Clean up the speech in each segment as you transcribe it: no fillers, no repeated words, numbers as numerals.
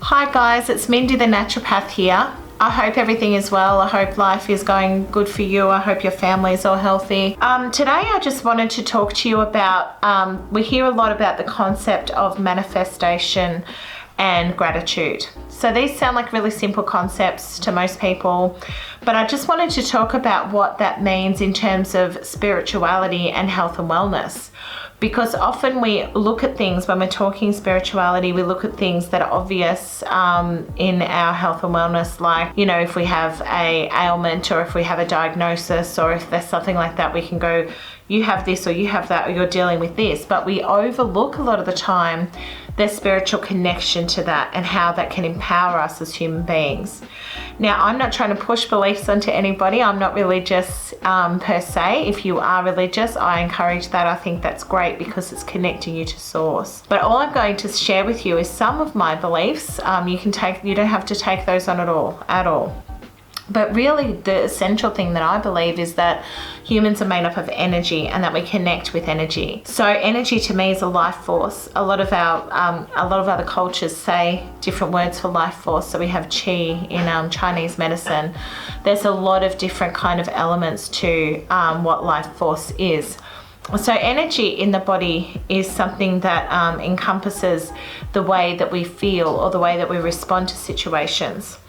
Hi guys, it's Mindy the naturopath here. I hope everything is well. I hope life is going good for you. I hope your family is all healthy. Today I just wanted to talk to you about, we hear a lot about the concept of manifestation and gratitude. So these sound like really simple concepts to most people, but I just wanted to talk about what that means in terms of spirituality and health and wellness. Because often we look at things, when we're talking spirituality, we look at things that are obvious in our health and wellness, like, you know, if we have a ailment or if we have a diagnosis or if there's something like that, we can go, you have this or you have that or you're dealing with this. But we overlook a lot of the time the spiritual connection to that and how that can empower us as human beings. Now, I'm not trying to push beliefs onto anybody. I'm not religious per se. If you are religious, I encourage that. I think that's great because it's connecting you to source. But all I'm going to share with you is some of my beliefs. You don't have to take those on at all. But really the essential thing that I believe is that humans are made up of energy and that we connect with energy. So energy to me is a life force. A lot of other cultures say different words for life force. So we have qi in Chinese medicine. There's a lot of different kind of elements to what life force is. So energy in the body is something that encompasses the way that we feel or the way that we respond to situations.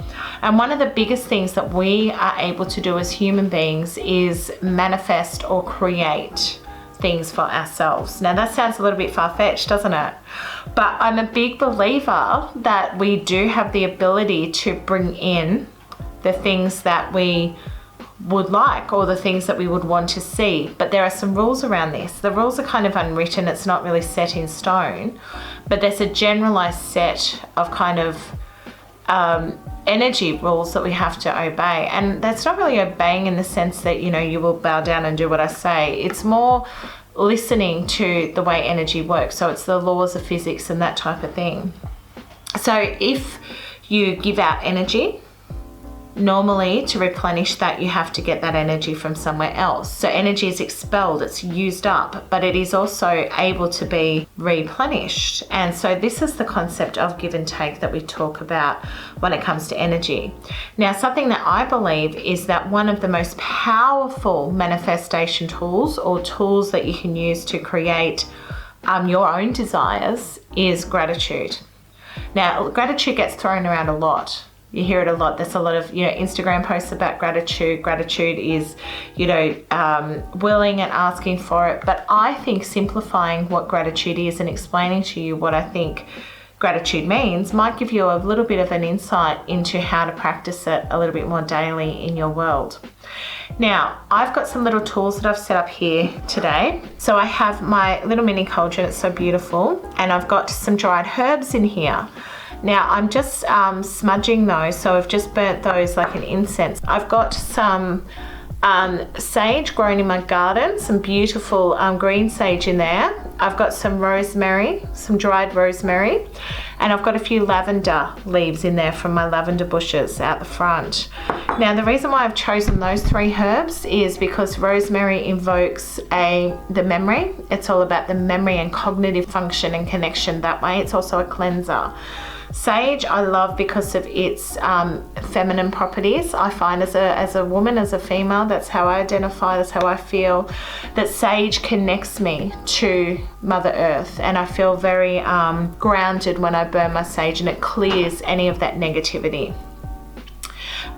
And one of the biggest things that we are able to do as human beings is manifest or create things for ourselves. Now that sounds a little bit far-fetched, doesn't it? But I'm a big believer that we do have the ability to bring in the things that we would like or the things that we would want to see. But there are some rules around this. The rules are kind of unwritten. It's not really set in stone, but there's a generalized set of kind of energy rules that we have to obey. And that's not really obeying in the sense that, you know, you will bow down and do what I say. It's more listening to the way energy works. So it's the laws of physics and that type of thing. So if you give out energy, normally to replenish that, you have to get that energy from somewhere else. So energy is expelled, it's used up, but it is also able to be replenished. And so this is the concept of give and take that we talk about when it comes to energy. Now, something that I believe is that one of the most powerful manifestation tools or tools that you can use to create your own desires is gratitude. Now, gratitude gets thrown around a lot. You hear it a lot. There's a lot of, Instagram posts about gratitude. Gratitude is, willing and asking for it. But I think simplifying what gratitude is and explaining to you what I think gratitude means might give you a little bit of an insight into how to practice it a little bit more daily in your world. Now, I've got some little tools that I've set up here today. So I have my little mini cauldron. It's so beautiful. And I've got some dried herbs in here. Now I'm just smudging those, so I've just burnt those like an incense. I've got some sage grown in my garden, some beautiful green sage in there. I've got some rosemary, some dried rosemary, and I've got a few lavender leaves in there from my lavender bushes out the front. Now the reason why I've chosen those three herbs is because rosemary invokes the memory. It's all about the memory and cognitive function and connection that way. It's also a cleanser. Sage I love because of its feminine properties. I find as a woman, as a female, that's how I identify, that's how I feel, that sage connects me to Mother Earth, and I feel very grounded when I burn my sage, and it clears any of that negativity.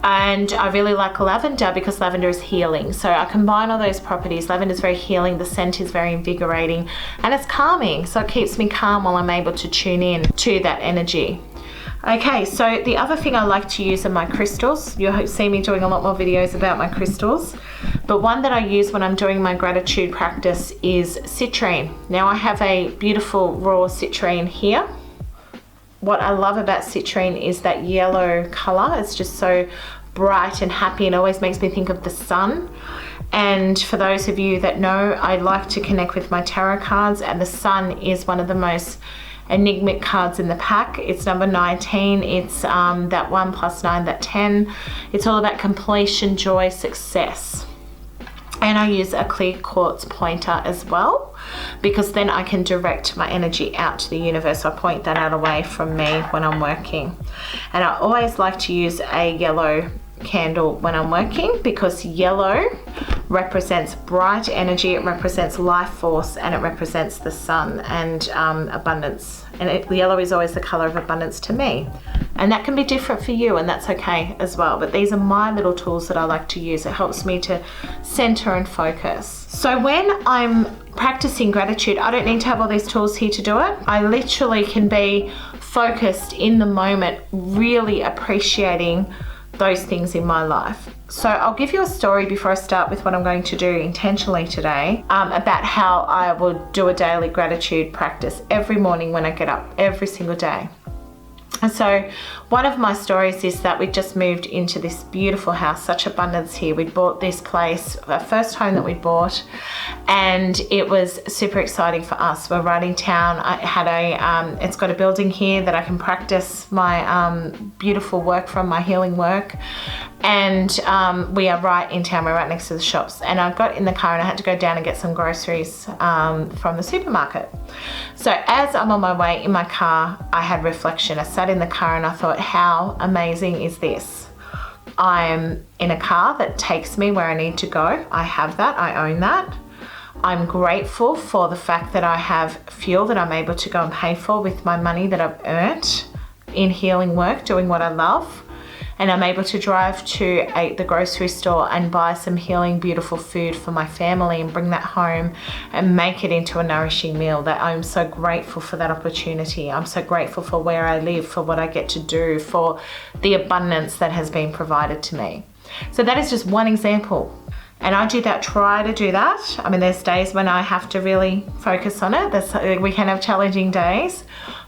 And I really like lavender because lavender is healing. So I combine all those properties. Lavender is very healing, the scent is very invigorating, and it's calming. So it keeps me calm while I'm able to tune in to that energy. Okay, so the other thing I like to use are my crystals. You'll see me doing a lot more videos about my crystals. But one that I use when I'm doing my gratitude practice is citrine. Now I have a beautiful raw citrine here. What I love about citrine is that yellow color. It's just so bright and happy and always makes me think of the sun. And for those of you that know, I like to connect with my tarot cards, and the sun is one of the most enigmatic cards in the pack. It's number 19. It's that 1 + 9, that 10. It's all about completion, joy, success. And I use a clear quartz pointer as well, because then I can direct my energy out to the universe. I point that out away from me when I'm working. And I always like to use a yellow candle when I'm working, because yellow represents bright energy, it represents life force, and it represents the sun and abundance. And yellow is always the color of abundance to me. And that can be different for you, and that's okay as well. But these are my little tools that I like to use. It helps me to center and focus. So when I'm practicing gratitude, I don't need to have all these tools here to do it. I literally can be focused in the moment, really appreciating those things in my life. So I'll give you a story before I start with what I'm going to do intentionally today, about how I will do a daily gratitude practice every morning when I get up, every single day. And so one of my stories is that we just moved into this beautiful house, such abundance here. We bought this place, our first home that we bought, and it was super exciting for us. We're right in town. I had it's got a building here that I can practice my beautiful work from, my healing work. And we are right in town, we're right next to the shops. And I got in the car and I had to go down and get some groceries from the supermarket. So as I'm on my way in my car, I had reflection. I sat in the car and I thought, how amazing is this? I'm in a car that takes me where I need to go. I have that, I own that. I'm grateful for the fact that I have fuel that I'm able to go and pay for with my money that I've earned in healing work, doing what I love. And I'm able to drive to the grocery store and buy some healing, beautiful food for my family and bring that home and make it into a nourishing meal. That I'm so grateful for that opportunity. I'm so grateful for where I live, for what I get to do, for the abundance that has been provided to me. So that is just one example. And I do that, try to do that. I mean, there's days when I have to really focus on it. We can have challenging days.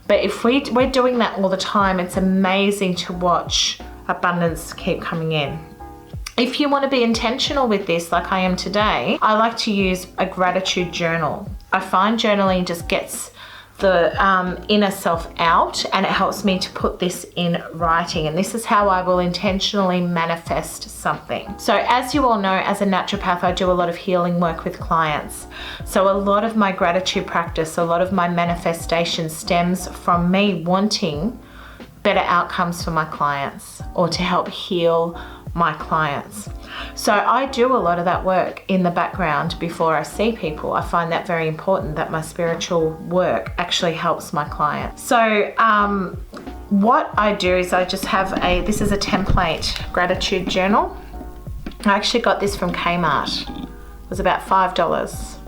But if we're doing that all the time, it's amazing to watch abundance keep coming in. If you want to be intentional with this, like I am today, I like to use a gratitude journal. I find journaling just gets the inner self out, and it helps me to put this in writing. And this is how I will intentionally manifest something. So as you all know, as a naturopath, I do a lot of healing work with clients. So a lot of my gratitude practice, a lot of my manifestation stems from me wanting better outcomes for my clients, or to help heal my clients. So I do a lot of that work in the background before I see people. I find that very important, that my spiritual work actually helps my clients. So what I do is I just have this is a template gratitude journal. I actually got this from Kmart. It was about $5.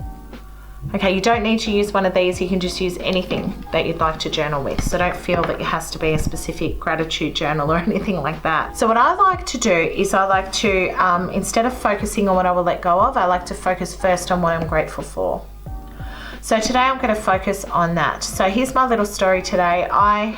Okay, you don't need to use one of these. You can just use anything that you'd like to journal with. So don't feel that it has to be a specific gratitude journal or anything like that. So what I like to do is I like to, instead of focusing on what I will let go of, I like to focus first on what I'm grateful for. So today I'm going to focus on that. So here's my little story today. I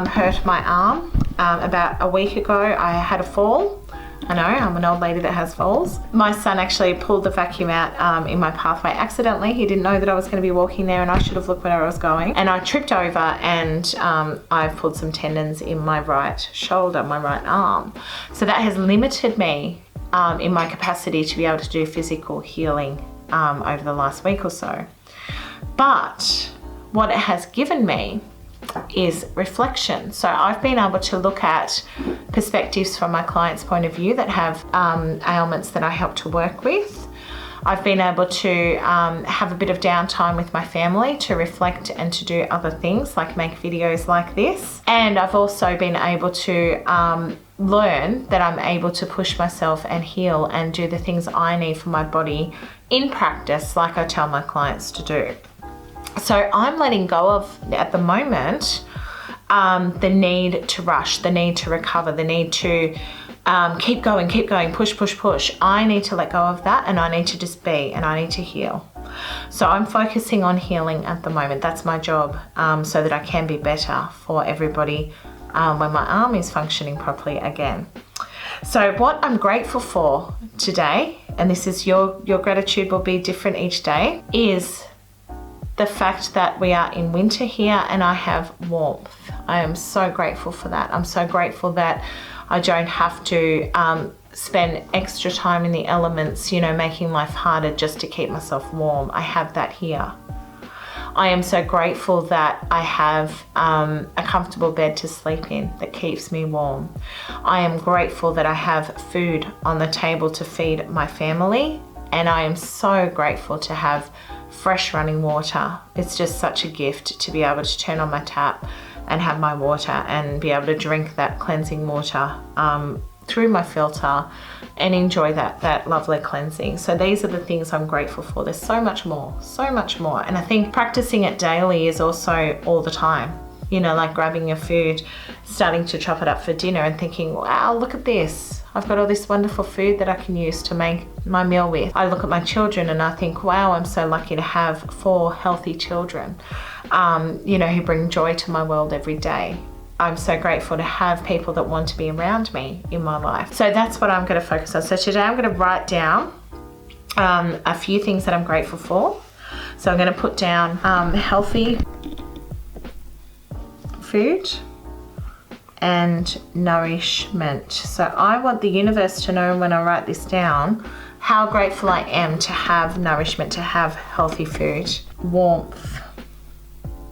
hurt my arm about a week ago. I had a fall. I know, I'm an old lady that has falls. My son actually pulled the vacuum out in my pathway accidentally. He didn't know that I was going to be walking there, and I should have looked where I was going. And I tripped over, and I've pulled some tendons in my right shoulder, my right arm. So that has limited me in my capacity to be able to do physical healing over the last week or so. But what it has given me is reflection. So I've been able to look at perspectives from my clients' point of view that have ailments that I help to work with. I've been able to have a bit of downtime with my family to reflect and to do other things like make videos like this. And I've also been able to learn that I'm able to push myself and heal and do the things I need for my body in practice, like I tell my clients to do. So I'm letting go of, at the moment, the need to rush, the need to recover, the need to keep going, push. I need to let go of that, and I need to just be, and I need to heal. So I'm focusing on healing at the moment. That's my job, so that I can be better for everybody when my arm is functioning properly again. So what I'm grateful for today, and this is your gratitude will be different each day, is the fact that we are in winter here and I have warmth. I am so grateful for that. I'm so grateful that I don't have to spend extra time in the elements, you know, making life harder just to keep myself warm. I have that here. I am so grateful that I have a comfortable bed to sleep in that keeps me warm. I am grateful that I have food on the table to feed my family, and I am so grateful to have fresh running water. It's just such a gift to be able to turn on my tap and have my water and be able to drink that cleansing water through my filter and enjoy that lovely cleansing. So these are the things I'm grateful for. There's so much more. And I think practicing it daily is also all the time. You know, like grabbing your food, starting to chop it up for dinner and thinking, wow, look at this. I've got all this wonderful food that I can use to make my meal with. I look at my children and I think, wow, I'm so lucky to have 4 healthy children, you know, who bring joy to my world every day. I'm so grateful to have people that want to be around me in my life. So that's what I'm going to focus on. So today I'm going to write down a few things that I'm grateful for. So I'm going to put down healthy food and nourishment. So I want the universe to know when I write this down how grateful I am to have nourishment, to have healthy food, warmth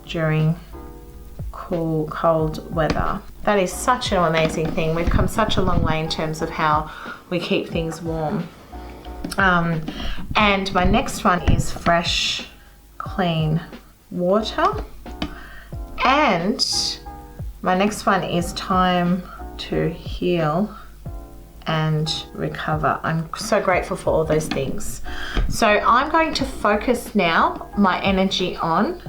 during cool, cold weather. That is such an amazing thing. We've come such a long way in terms of how we keep things warm. And my next one is fresh, clean water. And my next one is time to heal and recover. I'm so grateful for all those things. So I'm going to focus now my energy on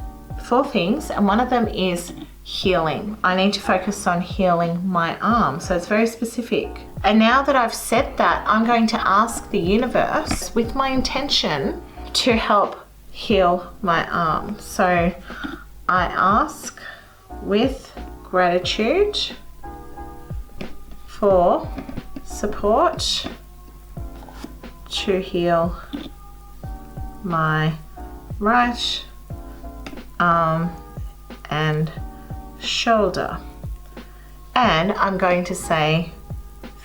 4 things, and one of them is healing. I need to focus on healing my arm. So it's very specific. And now that I've said that, I'm going to ask the universe with my intention to help heal my arm. So I ask with gratitude for support to heal my right arm and shoulder. And I'm going to say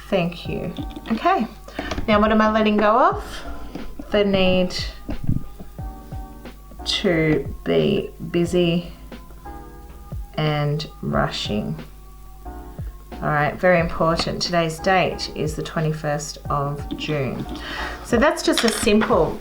thank you. Okay, now what am I letting go of? The need to be busy and rushing. All right, very important. Today's date is the 21st of June. So that's just a simple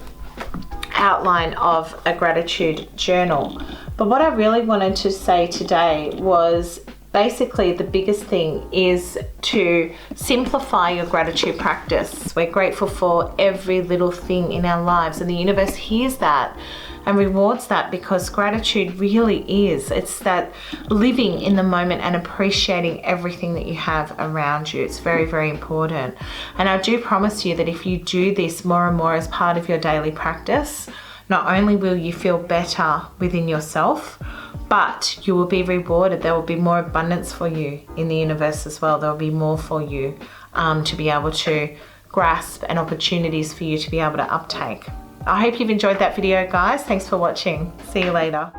outline of a gratitude journal. But what I really wanted to say today was basically the biggest thing is to simplify your gratitude practice. We're grateful for every little thing in our lives, and the universe hears that and rewards that, because gratitude really is. It's that living in the moment and appreciating everything that you have around you. It's very, very important. And I do promise you that if you do this more and more as part of your daily practice, not only will you feel better within yourself, but you will be rewarded. There will be more abundance for you in the universe as well. There will be more for you to be able to grasp, and opportunities for you to be able to uptake. I hope you've enjoyed that video, guys. Thanks for watching. See you later.